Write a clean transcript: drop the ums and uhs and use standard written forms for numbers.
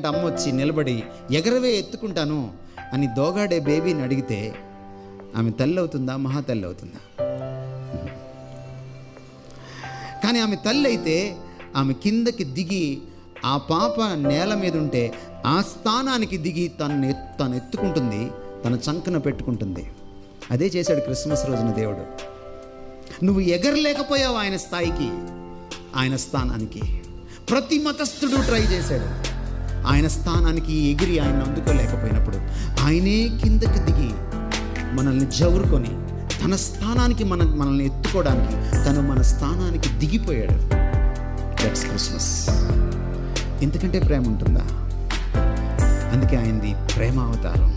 అమ్మ వచ్చి నిలబడి ఎగరవే ఎత్తుకుంటాను అని దోగాడే బేబీని అడిగితే ఆమె తల్లి అవుతుందా, మహా తల్లి అవుతుందా? కానీ ఆమె తల్లి అయితే ఆమె కిందకి దిగి ఆ పాప నేల మీద ఉంటే ఆ స్థానానికి దిగి తను ఎత్తుకుంటుంది, తన చంకన పెట్టుకుంటుంది. అదే చేశాడు క్రిస్మస్ రోజున దేవుడు. నువ్వు ఎగరలేకపోయావు ఆయన స్థాయికి, ఆయన స్థానానికి. ప్రతి మతస్థుడు ట్రై చేశాడు. ఆయన స్థానానికి ఎగిరి ఆయన అందుకోలేకపోయినప్పుడు ఆయనే కిందకి దిగి మనల్ని జవురుకొని తన స్థానానికి మనల్ని ఎత్తుకోవడానికి తను మన స్థానానికి దిగిపోయాడు. That's Christmas. ఇంతకంటే ప్రేమ ఉంటుందా? అందుకే ఆయనది ప్రేమ అవతారం.